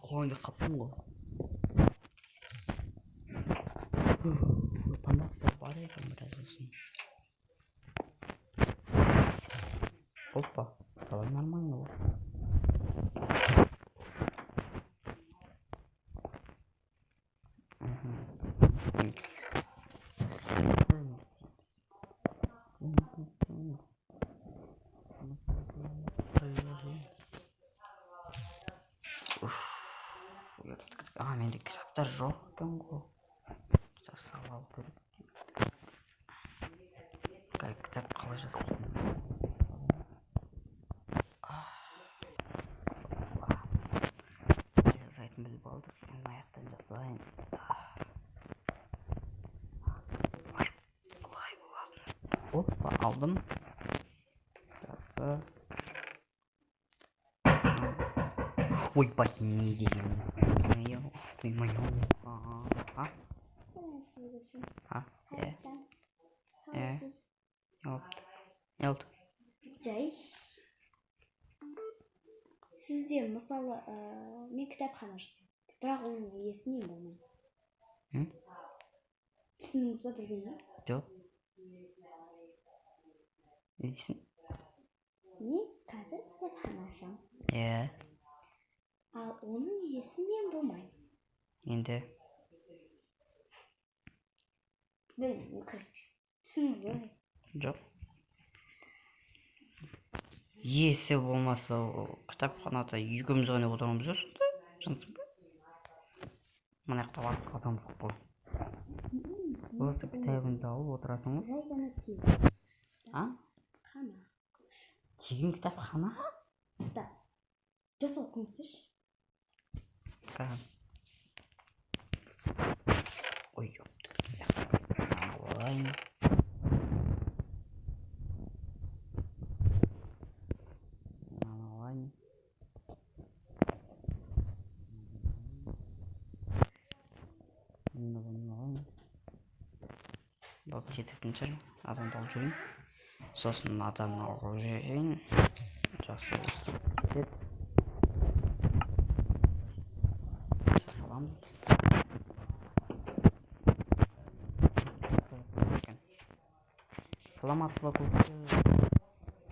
Қойыңды қаптым ғой. Тамақ та бар екен біраз болсын. Опа, давай нормально ғой. Менде кітаптар жоқ екен ғой. Жасап алу керек. Кітап қалай жасайтын? Жасайтын біліп алдық. Мен аяқтан жасайын. Қалай болады? Опа, алдым. Жақсы. Ойбай, не деген? Қоймайым. Елді. Жай. Сізде мысалы, мен кітапхана жасаймын. Бірақ оның иесі мен болмаймын. Түсіндіңіз ба білгенде? Жоқ. Не дейсің? Мен қазір кітапхана ашамын. Ал оның иесі мен болмаймын. Енді? Түсіндіңіз ба? Жоқ. Иесі болмаса кітапханада екеуміз ғана отырамыз ба сонда? Жансың ба? Мына жақта басқа адам жоқ қой. Осы кітабыңды алып отырасың ғой? Жай ғана тегін. Қана. Тегін кітапхана? Да. Жасау көмектесші. Ой, жоқты. Алайын. Бak жететін шығар. Адамды алып жүрейін. Сосын адамды алып жүрейін. Жақсы кетеді. Жасаламыз. Саламатсыз ба көпші?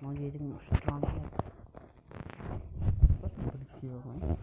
Мынау жердің ұшып тұрған сияқты. Бірікпей болмай.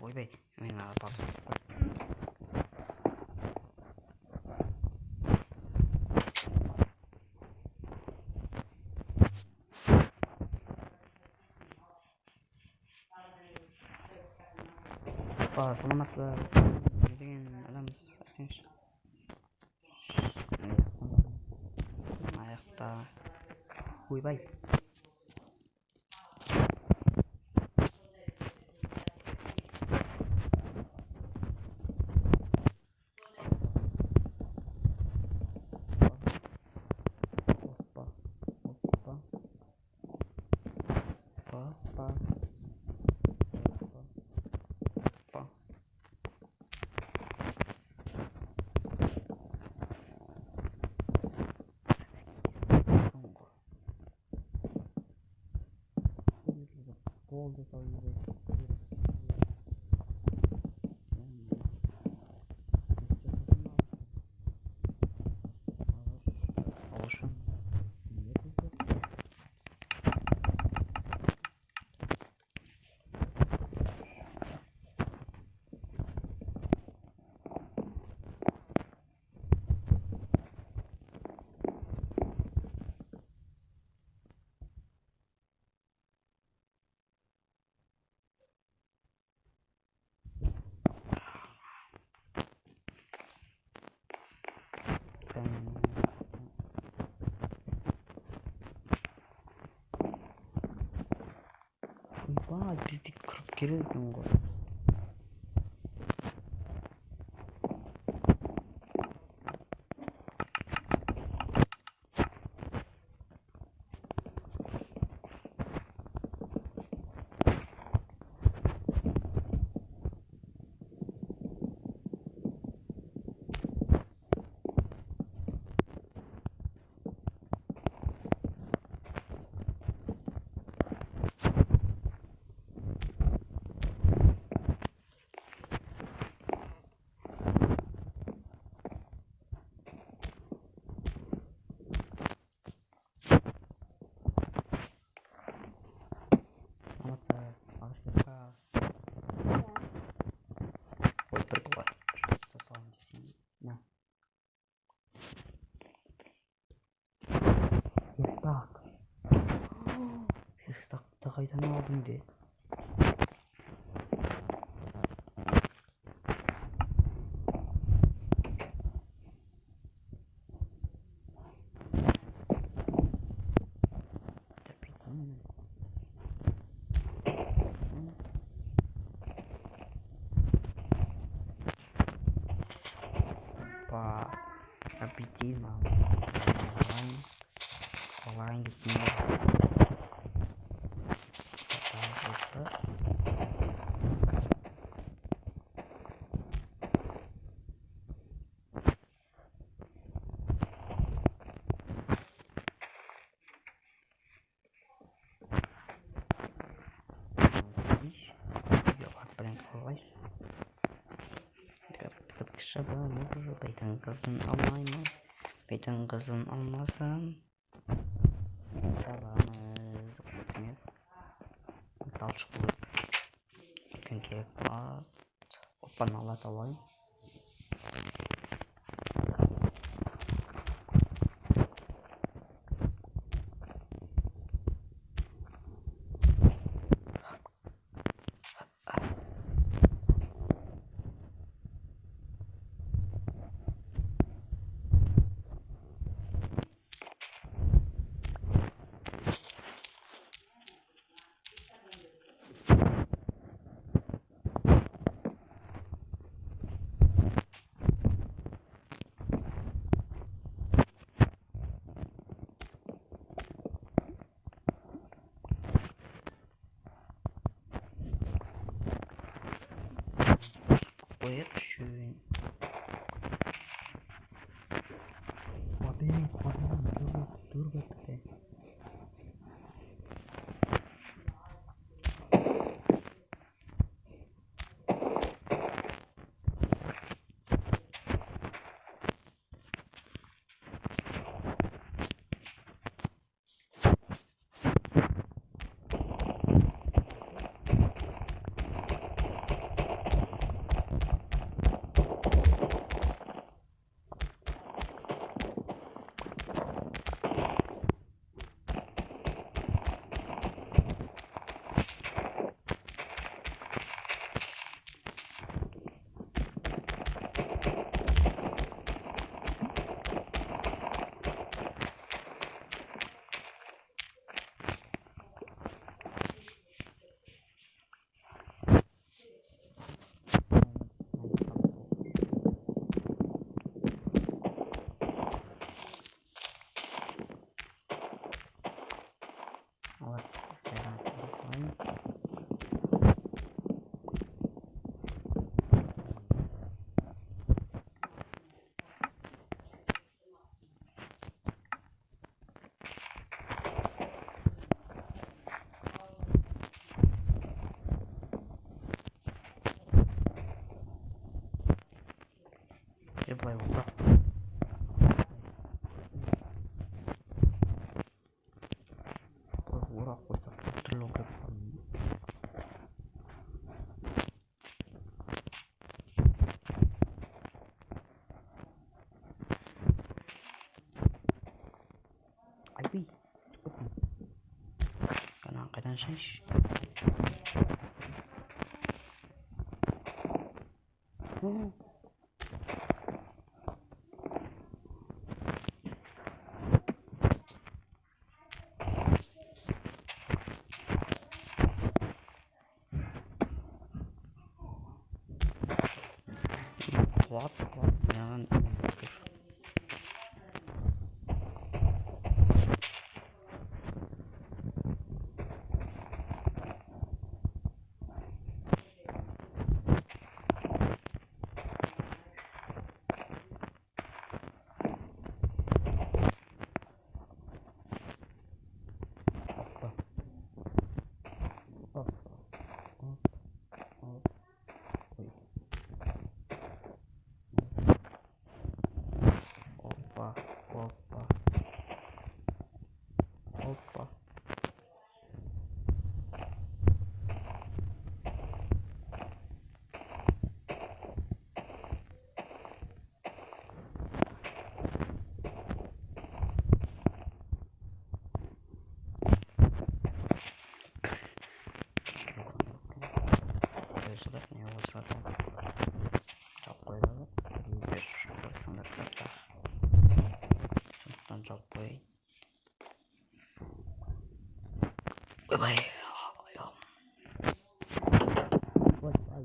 Ойбай, мен апарып. Саламатсыз деген адам айтыңызшы. Аяқта. Ойбай. Oldu tabii. тез кіріп келеді екен ғой. Ферстакты қайдан алдың де? Аппетитно. Olaran gitmiyor. Beytan kızın almaymış. Beytan kızın almasın. Şabamız kutmuyor. Talçık bulup. Gün kerek at. Oppan ala davay. Sehr schön. Dur bekle. Былай болса орақ қойсақ түрлі оқып айбей қайдан шайшы Kuat. Jangan. Opa. Sudah nyawa satu. Capai banget. Sangat kata. Sultan capai. Bye bye. Bye bye.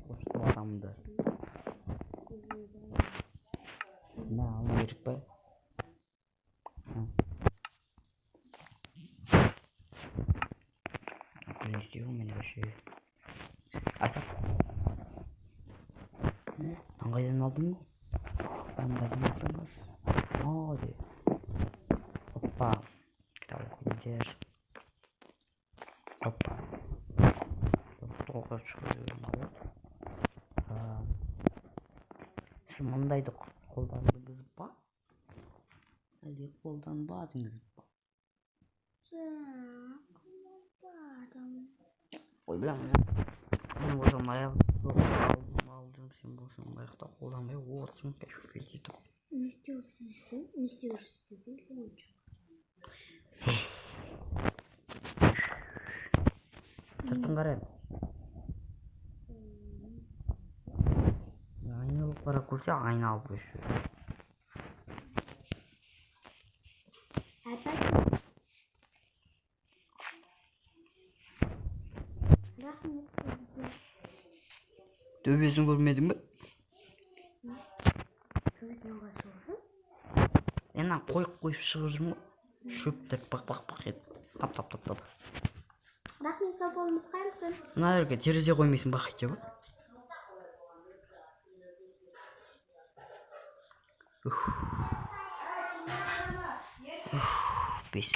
Hoştu adamdı. Ne alır be? Ne istiyorum ben bir şey. Atak. Hangi aldın mı? Ben de aldınız. Hadi. Hoppa. Kita okuyacağız. Hoppa. Toga çıkıyorum abi. Siz mındaydı қолдандыңыз ба? Әлде қолданбадыңыз ба? Ой, білемін. Мен болсам алдым, сен болсаң аяқта қолданбай отырсың, кәшф етіп. Не істеушісің лучше. Сыртын қарайын. Айналып қара көрсе айналып өші. Рахмет сізге. Төбесін көрмедің бе? Төбесін қашырды? Енен қойып шығып жүрмін ғой. Шөптер бақ ет. Тап. Рахмет, сау болыңыз, қайырлы түн. Мына жерге терезе қоймайсың бақ ет ба? Бес.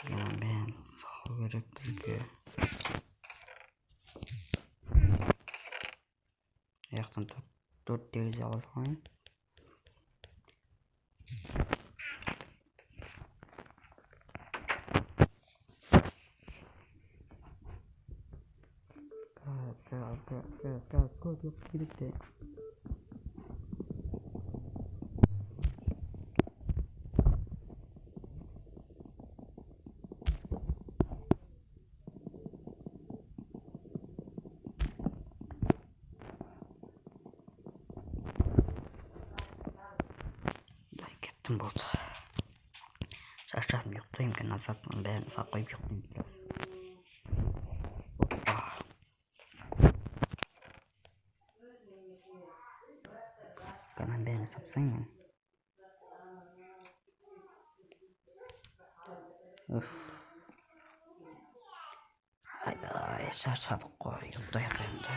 Ben sağ gerek bizge. Ayaktan 4 tereзе alalım. Yok birlikte. Кетtim болды. Шаршадым, ұйықтаймын екен, азаттың бәрін сақ қойып ұйықтаймын. Канан бәрін сапсаң мен. Айдай, шаршадық қой, ұйықтайық енді.